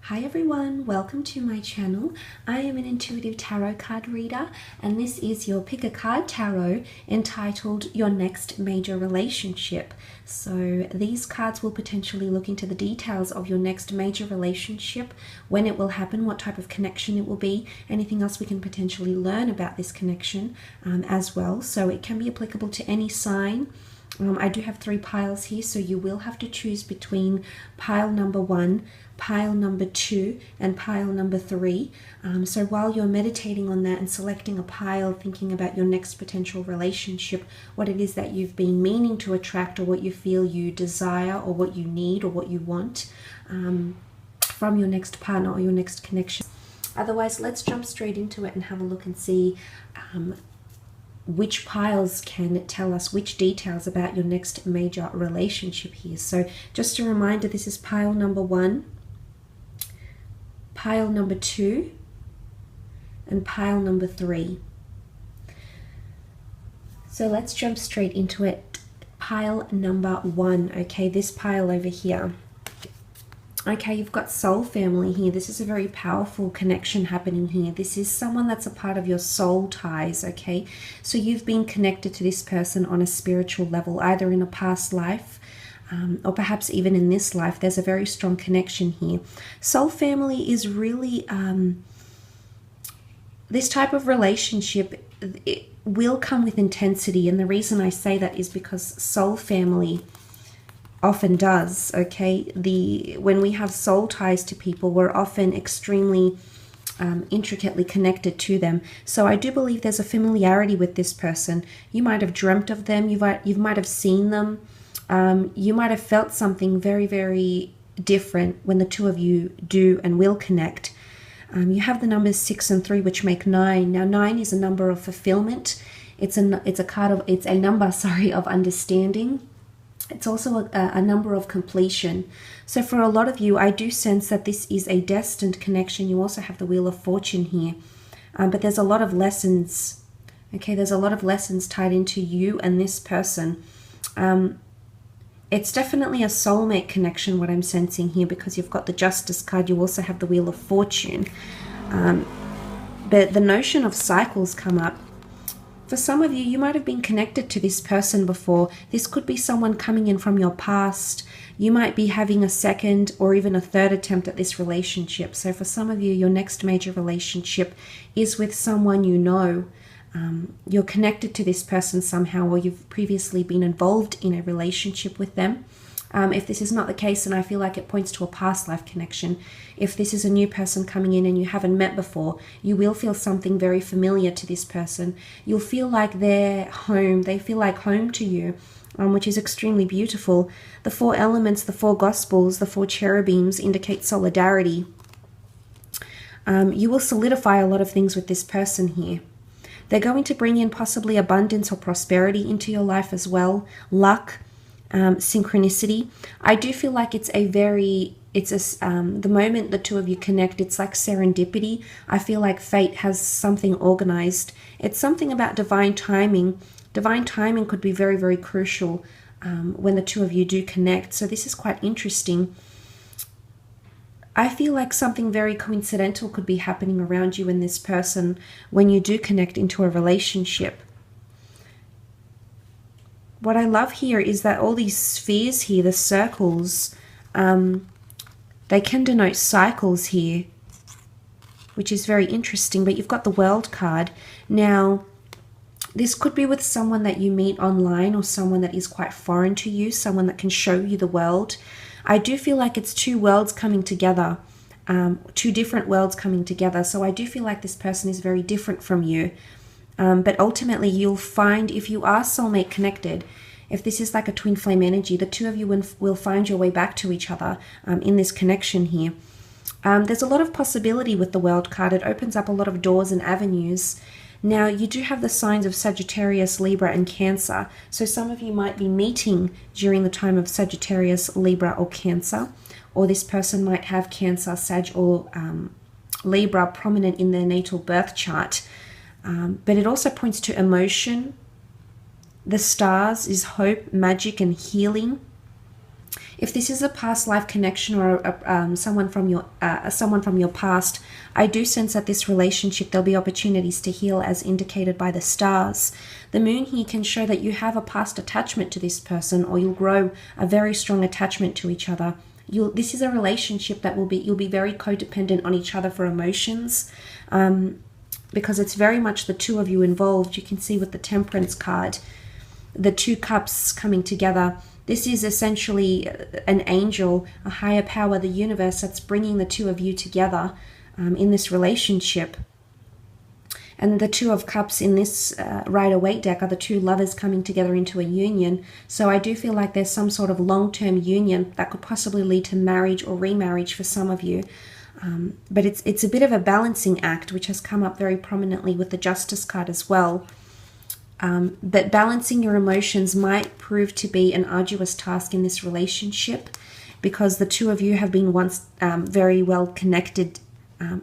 Hi everyone, welcome to my channel. I am an intuitive tarot card reader and this is your pick a card tarot entitled Your Next Major Relationship. So these cards will potentially look into the details of your next major relationship, when it will happen, what type of connection it will be, anything else we can potentially learn about this connection as well. So it can be applicable to any sign. I do have 3 piles here, so you will have to choose between pile number 1, pile number 2, and pile number 3. So while you're meditating on that and selecting a pile, thinking about your next potential relationship, what it is that you've been meaning to attract, or what you feel you desire, or what you need, or what you want from your next partner or your next connection. Otherwise, let's jump straight into it and have a look and see which piles can tell us which details about your next major relationship here. So just a reminder, this is pile number 1, pile number 2, and pile number 3. So let's jump straight into it. Pile number 1, okay, this pile over here. Okay, you've got soul family here. This is a very powerful connection happening here. This is someone that's a part of your soul ties, okay? So you've been connected to this person on a spiritual level, either in a past life or perhaps even in this life. There's a very strong connection here. Soul family is really, this type of relationship, it will come with intensity. And the reason I say that is because soul family often does, okay? When we have soul ties to people, we're often extremely intricately connected to them. So I do believe there's a familiarity with this person. You might have dreamt of them, you might have seen them, you might have felt something very, very different when the two of you do and will connect. You have the numbers 6 and 3, which make 9. Now 9 is a number of fulfillment. It's a number of understanding. It's also a number of completion. So for a lot of you, I do sense that this is a destined connection. You also have the Wheel of Fortune here. But there's a lot of lessons. Okay, there's a lot of lessons tied into you and this person. It's definitely a soulmate connection, what I'm sensing here, because you've got the Justice card. You also have the Wheel of Fortune. But the notion of cycles come up. For some of you, you might have been connected to this person before. This could be someone coming in from your past. You might be having a second or even a third attempt at this relationship. So for some of you, your next major relationship is with someone you know. You're connected to this person somehow, or you've previously been involved in a relationship with them. If this is not the case, and I feel like it points to a past life connection, if this is a new person coming in and you haven't met before, you will feel something very familiar to this person. You'll feel like they're home. They feel like home to you, which is extremely beautiful. The 4 elements, the 4 gospels, the 4 cherubims indicate solidarity. You will solidify a lot of things with this person here. They're going to bring in possibly abundance or prosperity into your life as well, luck, synchronicity. I do feel like the moment the two of you connect, it's like serendipity. I feel like fate has something organized. It's something about divine timing. Divine timing could be very, very crucial when the two of you do connect. So this is quite interesting. I feel like something very coincidental could be happening around you and this person when you do connect into a relationship. What I love here is that all these spheres here, the circles, they can denote cycles here, which is very interesting. But you've got the World card. Now, this could be with someone that you meet online, or someone that is quite foreign to you, someone that can show you the world. I do feel like it's 2 worlds coming together, 2 different worlds coming together. So I do feel like this person is very different from you. But ultimately, you'll find, if you are soulmate connected, if this is like a twin flame energy, the two of you will find your way back to each other in this connection here. There's a lot of possibility with the World card. It opens up a lot of doors and avenues. Now, you do have the signs of Sagittarius, Libra, and Cancer. So some of you might be meeting during the time of Sagittarius, Libra, or Cancer. Or this person might have Cancer, Sag, or Libra prominent in their natal birth chart. But it also points to emotion. The stars is hope, magic, and healing. If this is a past life connection or someone from your past, I do sense that this relationship, there'll be opportunities to heal as indicated by the stars. The moon here can show that you have a past attachment to this person, or you'll grow a very strong attachment to each other. This is a relationship that you'll be very codependent on each other for emotions, because it's very much the two of you involved. You can see with the Temperance card, the two cups coming together. This is essentially an angel, a higher power, the universe, that's bringing the two of you together in this relationship. And the Two of Cups in this Rider-Waite deck are the two lovers coming together into a union. So I do feel like there's some sort of long-term union that could possibly lead to marriage or remarriage for some of you. But it's a bit of a balancing act, which has come up very prominently with the Justice card as well. But balancing your emotions might prove to be an arduous task in this relationship, because the two of you have been once very well connected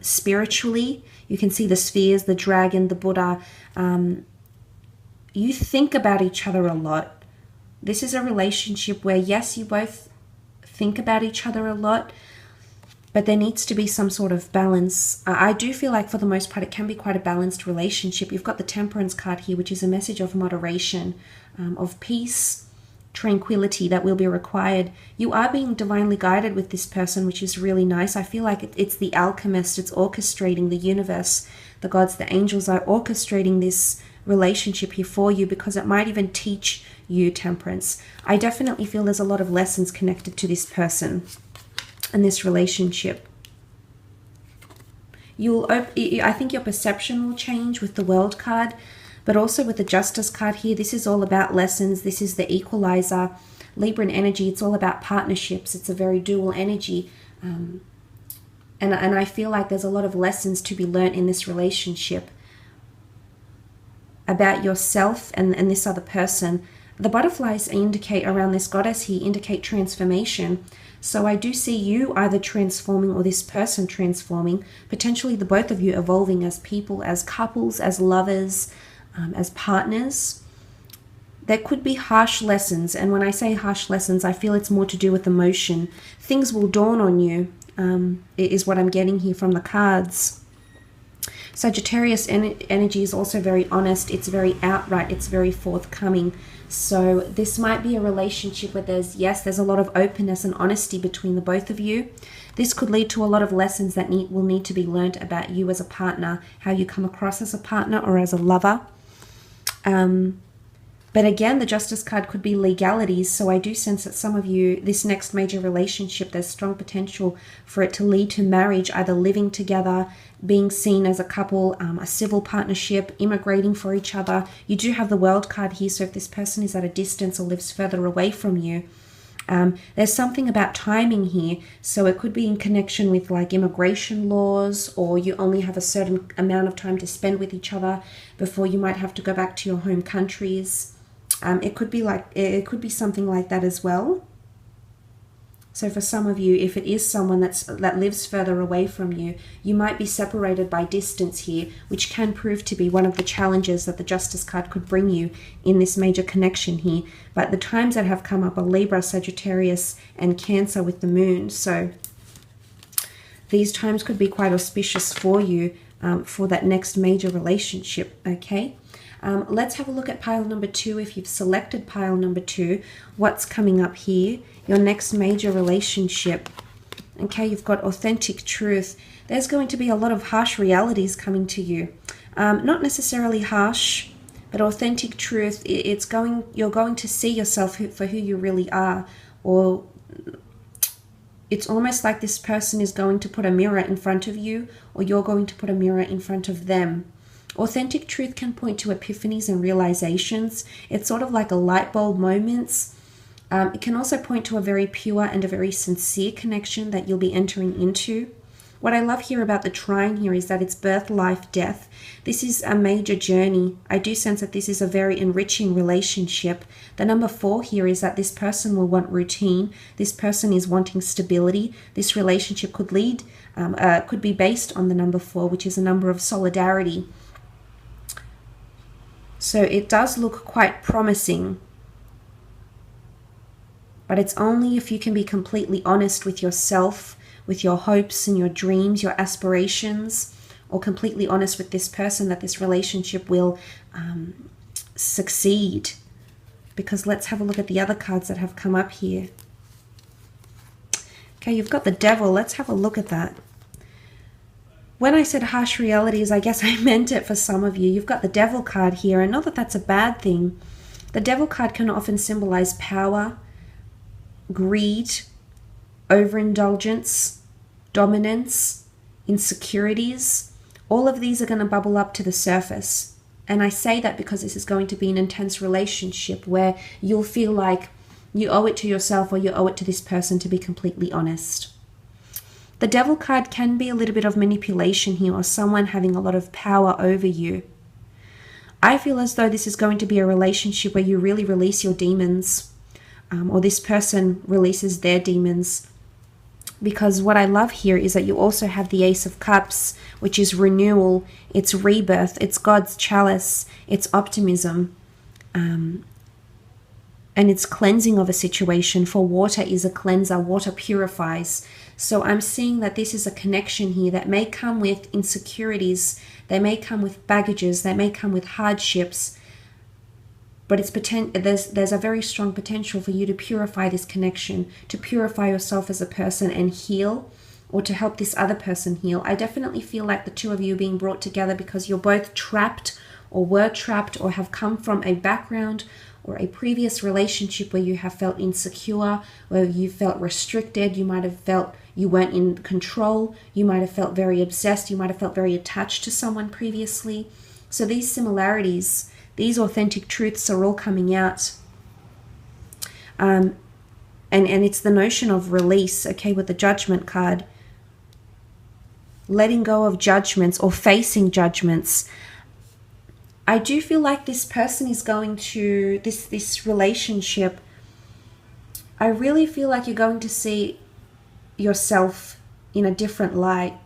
spiritually. You can see the spheres, the dragon, the Buddha. You think about each other a lot. This is a relationship where, yes, you both think about each other a lot, but there needs to be some sort of balance. I do feel like for the most part it can be quite a balanced relationship. You've got the Temperance card here, which is a message of moderation, of peace, tranquility that will be required. You are being divinely guided with this person, which is really nice. I feel like it's the alchemist. It's orchestrating the universe. The gods, the angels are orchestrating this relationship here for you, because it might even teach you temperance. I definitely feel there's a lot of lessons connected to this person and this relationship. I think your perception will change with the World card, but also with the Justice card here. This is all about lessons. This is the equalizer. Libran energy, it's all about partnerships. It's a very dual energy. And I feel like there's a lot of lessons to be learnt in this relationship about yourself and this other person. The butterflies indicate around this goddess here, indicate transformation. So I do see you either transforming or this person transforming, potentially the both of you evolving as people, as couples, as lovers, as partners. There could be harsh lessons, and when I say harsh lessons, I feel it's more to do with emotion. Things will dawn on you, is what I'm getting here from the cards. Sagittarius energy is also very honest. It's very outright. It's very forthcoming. So this might be a relationship where there's a lot of openness and honesty between the both of you. This could lead to a lot of lessons that will need to be learnt about you as a partner, how you come across as a partner or as a lover. But again, the Justice card could be legalities. So I do sense that some of you, this next major relationship, there's strong potential for it to lead to marriage, either living together, being seen as a couple, a civil partnership, immigrating for each other. You do have the World card here, so if this person is at a distance or lives further away from you, there's something about timing here. So it could be in connection with like immigration laws, or you only have a certain amount of time to spend with each other before you might have to go back to your home countries. It could be something like that as well. So for some of you, if it is someone that lives further away from you, you might be separated by distance here, which can prove to be one of the challenges that the Justice card could bring you in this major connection here. But the times that have come up are Libra, Sagittarius, and Cancer with the moon. So these times could be quite auspicious for you for that next major relationship, okay? Let's have a look at pile number 2. If you've selected pile number 2, what's coming up here? Your next major relationship. Okay, you've got authentic truth. There's going to be a lot of harsh realities coming to you. Not necessarily harsh, but authentic truth. You're going to see yourself for who you really are, or it's almost like this person is going to put a mirror in front of you, or you're going to put a mirror in front of them. Authentic truth can point to epiphanies and realizations. It's sort of like a light bulb moments. It can also point to a very pure and a very sincere connection that you'll be entering into. What I love here about the trine here is that it's birth, life, death. This is a major journey. I do sense that this is a very enriching relationship. The number 4 here is that this person will want routine. This person is wanting stability. This relationship could be based on the number 4, which is a number of solidarity. So it does look quite promising. But it's only if you can be completely honest with yourself, with your hopes and your dreams, your aspirations, or completely honest with this person, that this relationship will succeed. Because let's have a look at the other cards that have come up here. Okay, you've got the Devil. Let's have a look at that. When I said harsh realities, I guess I meant it for some of you. You've got the Devil card here, and not that that's a bad thing. The Devil card can often symbolize power, greed, overindulgence, dominance, insecurities. All of these are going to bubble up to the surface. And I say that because this is going to be an intense relationship where you'll feel like you owe it to yourself or you owe it to this person to be completely honest. The Devil card can be a little bit of manipulation here, or someone having a lot of power over you. I feel as though this is going to be a relationship where you really release your demons, or this person releases their demons. Because what I love here is that you also have the Ace of Cups, which is renewal, it's rebirth, it's God's chalice, it's optimism, and it's cleansing of a situation. For water is a cleanser, water purifies. So I'm seeing that this is a connection here that may come with insecurities, they may come with baggages, they may come with hardships, but there's a very strong potential for you to purify this connection, to purify yourself as a person and heal, or to help this other person heal. I definitely feel like the two of you are being brought together because you're both trapped, or were trapped, or have come from a background or a previous relationship where you have felt insecure, where you felt restricted, you might have felt you weren't in control, you might have felt very obsessed, you might have felt very attached to someone previously. So these similarities, these authentic truths are all coming out. And it's the notion of release, okay, with the Judgment card. Letting go of judgments or facing judgments. I do feel like this person is going to, this relationship, I really feel like you're going to see yourself in a different light,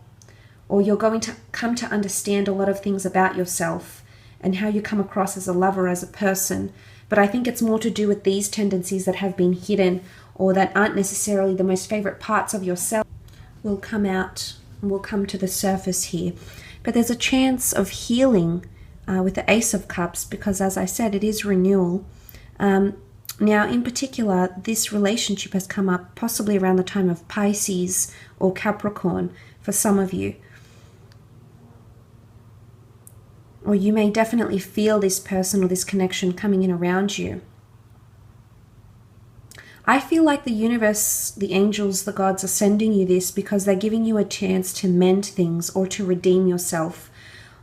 or you're going to come to understand a lot of things about yourself and how you come across as a lover, as a person. But I think it's more to do with these tendencies that have been hidden, or that aren't necessarily the most favorite parts of yourself, will come out and will come to the surface here. But there's a chance of healing with the Ace of Cups, because as I said, it is renewal. Now, in particular, this relationship has come up possibly around the time of Pisces or Capricorn for some of you. Or you may definitely feel this person or this connection coming in around you. I feel like the universe, the angels, the gods are sending you this because they're giving you a chance to mend things or to redeem yourself.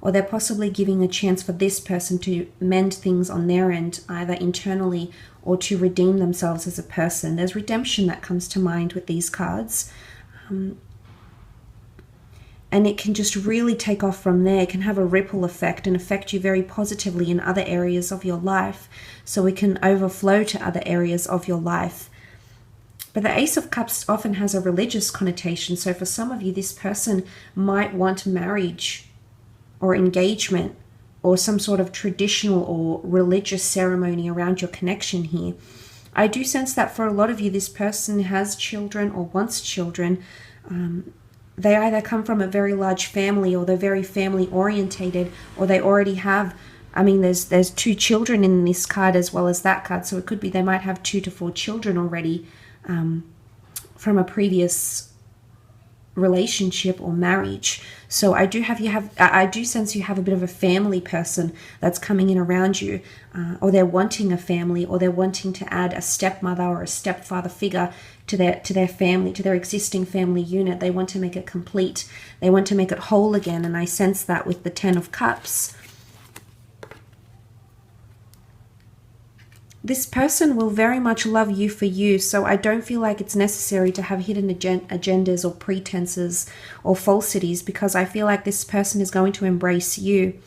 Or they're possibly giving a chance for this person to mend things on their end, either internally or to redeem themselves as a person. There's redemption that comes to mind with these cards. And it can just really take off from there. It can have a ripple effect and affect you very positively in other areas of your life. So it can overflow to other areas of your life. But the Ace of Cups often has a religious connotation. So for some of you, this person might want marriage or engagement or some sort of traditional or religious ceremony around your connection here. I do sense that for a lot of you, this person has children or wants children. They either come from a very large family, or they're very family orientated, or they already have, I mean, there's 2 children in this card as well as that card. So it could be they might have 2 to 4 children already from a previous relationship or marriage. So I do sense you have a bit of a family person that's coming in around you, or they're wanting a family, or they're wanting to add a stepmother or a stepfather figure to their family, to their existing family unit. They want to make it complete. They want to make it whole again. And I sense that with the 10 of Cups. This person will very much love you for you, so I don't feel like it's necessary to have hidden agendas or pretenses or falsities, because I feel like this person is going to embrace you.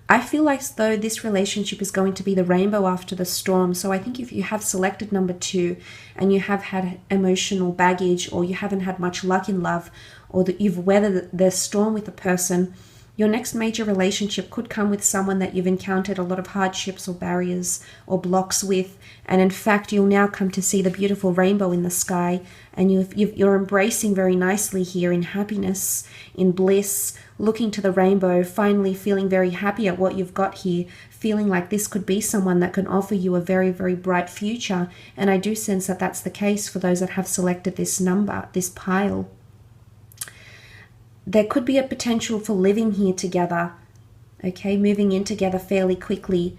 I feel like though this relationship is going to be the rainbow after the storm. So I think if you have selected number 2 and you have had emotional baggage, or you haven't had much luck in love, or that you've weathered the storm with a person, Your next major relationship could come with someone that you've encountered a lot of hardships or barriers or blocks with. And in fact, you'll now come to see the beautiful rainbow in the sky. And you're embracing very nicely here in happiness, in bliss, looking to the rainbow, finally feeling very happy at what you've got here, feeling like this could be someone that can offer you a very, very bright future. And I do sense that that's the case for those that have selected this number, this pile. There could be a potential for living here together, okay, moving in together fairly quickly,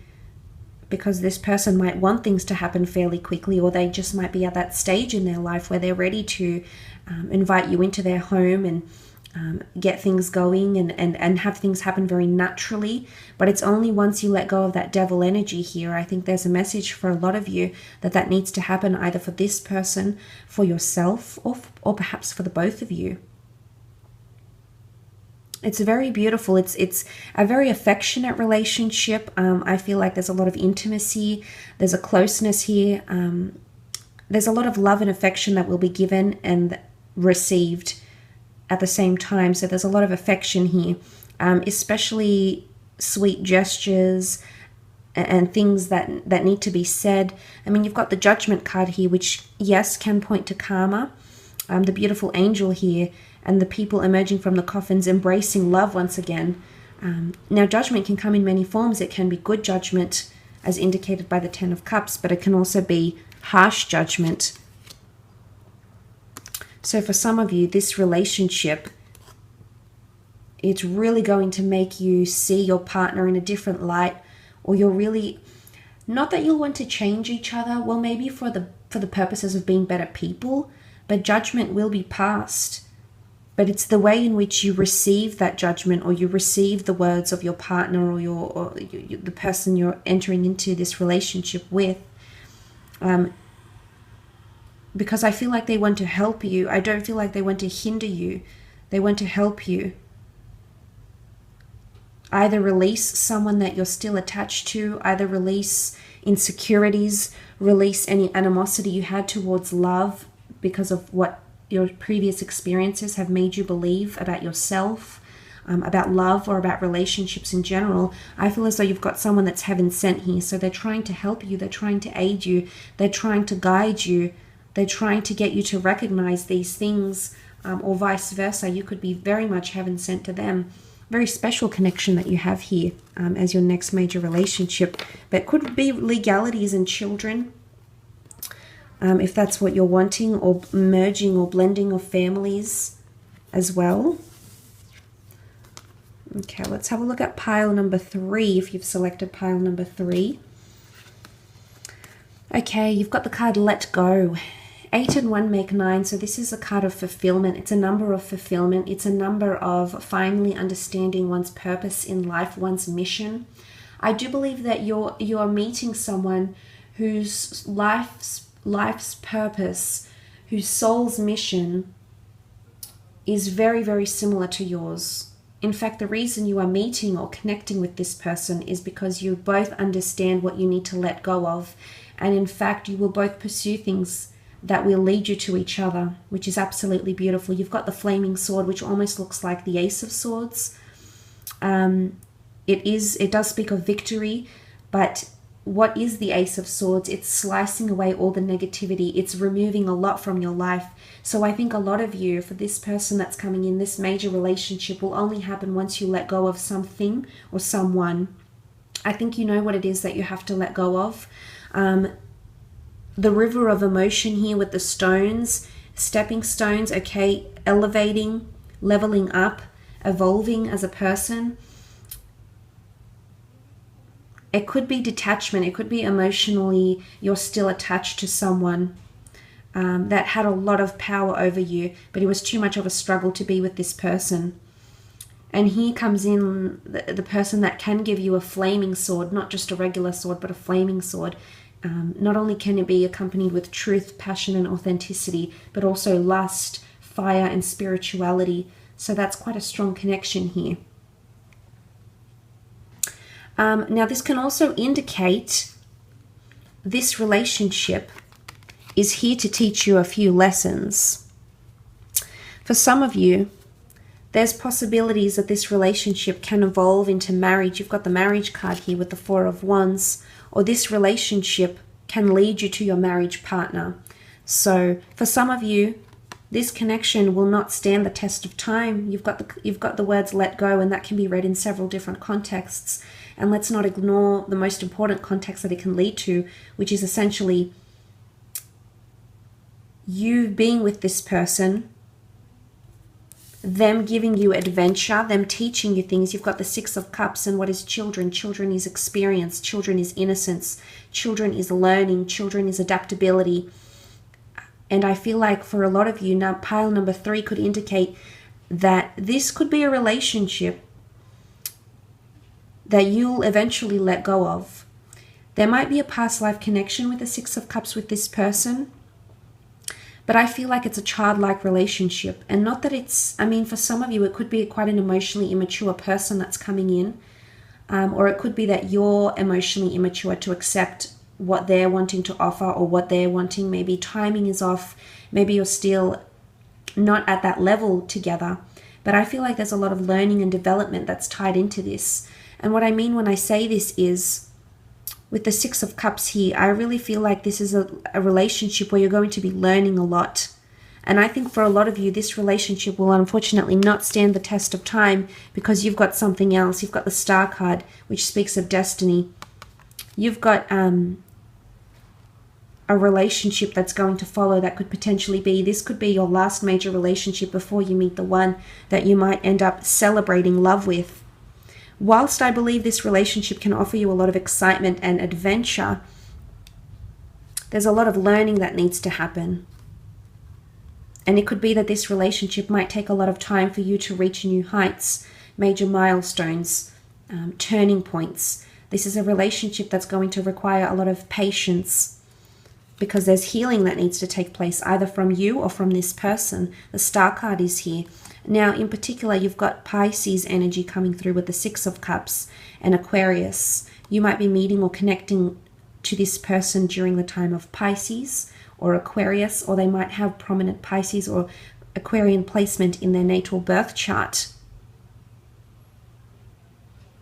because this person might want things to happen fairly quickly, or they just might be at that stage in their life where they're ready to invite you into their home and get things going and have things happen very naturally. But it's only once you let go of that devil energy here. I think there's a message for a lot of you that needs to happen either for this person, for yourself, or perhaps for the both of you. It's very beautiful. It's a very affectionate relationship. I feel like there's a lot of intimacy. There's a closeness here. There's a lot of love and affection that will be given and received at the same time. So there's a lot of affection here, especially sweet gestures and things that need to be said. I mean, you've got the Judgment card here, which, yes, can point to karma. The beautiful angel here, and the people emerging from the coffins embracing love once again. Now, judgment can come in many forms. It can be good judgment, as indicated by the Ten of Cups, but it can also be harsh judgment. So for some of you, this relationship, it's really going to make you see your partner in a different light, or you're really, not that you'll want to change each other, well, maybe for the purposes of being better people, but judgment will be passed. But it's the way in which you receive that judgment, or you receive the words of your partner, or the person you're entering into this relationship with. Because I feel like they want to help you. I don't feel like they want to hinder you. They want to help you. Either release someone that you're still attached to, either release insecurities, release any animosity you had towards love because of what your previous experiences have made you believe about yourself, about love, or about relationships in general. I feel as though you've got someone that's heaven sent here. So they're trying to help you. They're trying to aid you. They're trying to guide you. They're trying to get you to recognize these things, or vice versa. You could be very much heaven sent to them. Very special connection that you have here as your next major relationship. But could be legalities and children. If that's what you're wanting, or merging or blending of families as well. Okay, let's have a look at pile number 3, if you've selected pile number 3. Okay, you've got the card Let Go. 8 and 1 make 9, so this is a card of fulfillment. It's a number of fulfillment. It's a number of finally understanding one's purpose in life, one's mission. I do believe that you're meeting someone whose life's purpose, whose soul's mission is very, very similar to yours. In fact, the reason you are meeting or connecting with this person is because you both understand what you need to let go of. And in fact, you will both pursue things that will lead you to each other, which is absolutely beautiful. You've got the flaming sword, which almost looks like the Ace of Swords. It does speak of victory, but what is the Ace of Swords? It's slicing away all the negativity. It's removing a lot from your life. So I think a lot of you, for this person that's coming in, this major relationship will only happen once you let go of something or someone. I think you know what it is that you have to let go of. The river of emotion here with the stones, stepping stones, okay, elevating, leveling up, evolving as a person. It could be detachment. It could be emotionally you're still attached to someone that had a lot of power over you, but it was too much of a struggle to be with this person. And here comes in the person that can give you a flaming sword, not just a regular sword, but a flaming sword. Not only can it be accompanied with truth, passion, and authenticity, but also lust, fire, and spirituality. So that's quite a strong connection here. Now, this can also indicate this relationship is here to teach you a few lessons. For some of you, there's possibilities that this relationship can evolve into marriage. You've got the marriage card here with the Four of Wands, or this relationship can lead you to your marriage partner. So for some of you, this connection will not stand the test of time. You've got the words let go, and that can be read in several different contexts. And let's not ignore the most important context that it can lead to, which is essentially you being with this person, them giving you adventure, them teaching you things. You've got the Six of Cups, and what is children? Children is experience, children is innocence, children is learning, children is adaptability. And I feel like for a lot of you, now pile number 3 could indicate that this could be a relationship that you'll eventually let go of. There might be a past life connection with the Six of Cups with this person, but I feel like it's a childlike relationship. And not that it's, I mean, for some of you, it could be quite an emotionally immature person that's coming in. Or it could be that you're emotionally immature to accept what they're wanting to offer, or what they're wanting. Maybe timing is off. Maybe you're still not at that level together. But I feel like there's a lot of learning and development that's tied into this. And what I mean when I say this is, with the Six of Cups here, I really feel like this is a relationship where you're going to be learning a lot. And I think for a lot of you, this relationship will unfortunately not stand the test of time, because you've got something else. You've got the Star card, which speaks of destiny. You've got a relationship that's going to follow that could potentially be, this could be your last major relationship before you meet the one that you might end up celebrating love with. Whilst I believe this relationship can offer you a lot of excitement and adventure, there's a lot of learning that needs to happen. And it could be that this relationship might take a lot of time for you to reach new heights, major milestones, turning points. This is a relationship that's going to require a lot of patience, because there's healing that needs to take place either from you or from this person. The Star card is here. Now, in particular, you've got Pisces energy coming through with the Six of Cups and Aquarius. You might be meeting or connecting to this person during the time of Pisces or Aquarius, or they might have prominent Pisces or Aquarian placement in their natal birth chart.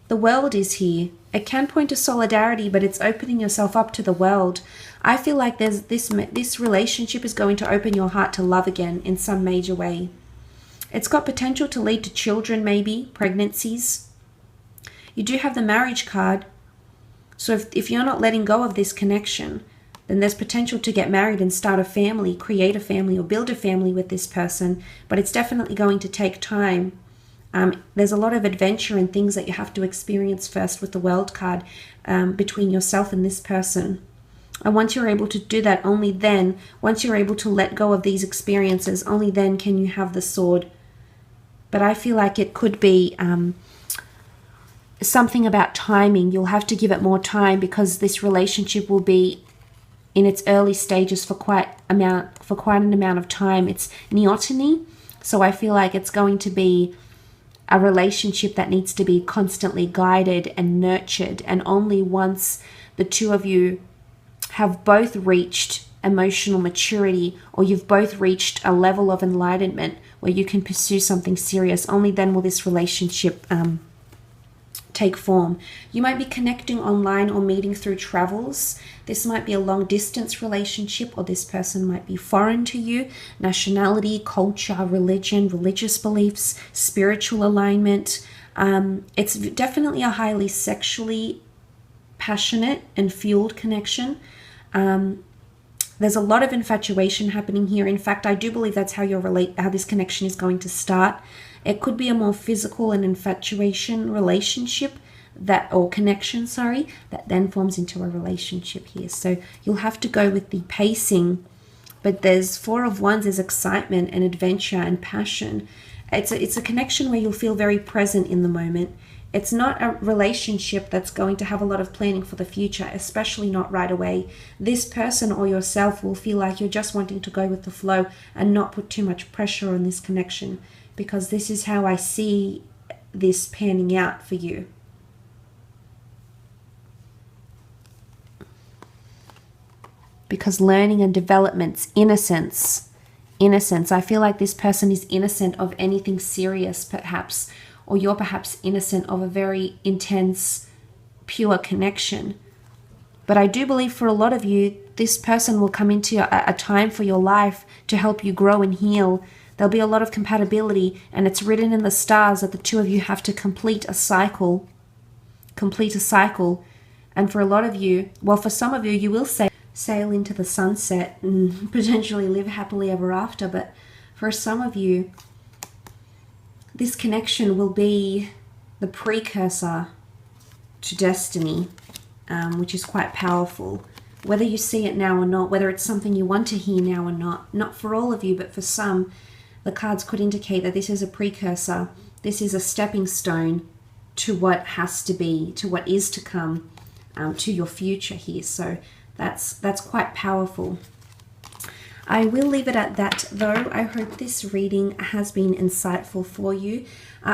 The World is here. It can point to solidarity, but it's opening yourself up to the world. I feel like there's this relationship is going to open your heart to love again in some major way. It's got potential to lead to children, maybe pregnancies. You do have the marriage card. So if you're not letting go of this connection, then there's potential to get married and start a family, create a family, or build a family with this person. But it's definitely going to take time. There's a lot of adventure and things that you have to experience first with the World card between yourself and this person. And once you're able to do that, only then, once you're able to let go of these experiences, only then can you have the Sword. But I feel like it could be something about timing. You'll have to give it more time, because this relationship will be in its early stages for quite an amount of time. It's neoteny, so I feel like it's going to be a relationship that needs to be constantly guided and nurtured. And only once the two of you have both reached emotional maturity, or you've both reached a level of enlightenment where you can pursue something serious, only then will this relationship take form. You might be connecting online or meeting through travels. This might be a long distance relationship, or this person might be foreign to you. Nationality, culture, religion, religious beliefs, spiritual alignment. It's definitely a highly sexually passionate and fueled connection. There's a lot of infatuation happening here. In fact, I do believe that's how this connection is going to start. It could be a more physical and infatuation relationship connection, that then forms into a relationship here. So you'll have to go with the pacing. But there's Four of Wands, there's excitement and adventure and passion. It's a connection where you'll feel very present in the moment. It's not a relationship that's going to have a lot of planning for the future, especially not right away. This person or yourself will feel like you're just wanting to go with the flow and not put too much pressure on this connection, because this is how I see this panning out for you. Because learning and development's innocence innocence. I feel like this person is innocent of anything serious, perhaps, or you're perhaps innocent of a very intense, pure connection. But I do believe for a lot of you, this person will come into a time for your life to help you grow and heal. There'll be a lot of compatibility, and it's written in the stars that the two of you have to complete a cycle. And for a lot of you, well, for some of you, you will sail into the sunset and potentially live happily ever after. But for some of you, this connection will be the precursor to destiny, which is quite powerful. Whether you see it now or not, whether it's something you want to hear now or not for all of you, but for some, the cards could indicate that this is a precursor. This is a stepping stone to what has to be, to what is to come, to your future here. So that's quite powerful. I will leave it at that, though. I hope this reading has been insightful for you.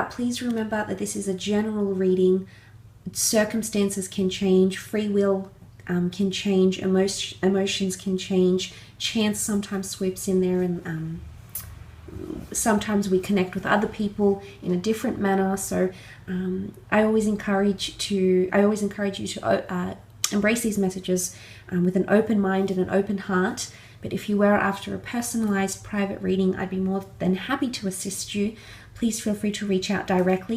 Please remember that this is a general reading. Circumstances can change, free will can change, emotions can change, chance sometimes sweeps in there, and sometimes we connect with other people in a different manner. So I always encourage you to embrace these messages with an open mind and an open heart. But if you were after a personalized private reading, I'd be more than happy to assist you. Please feel free to reach out directly.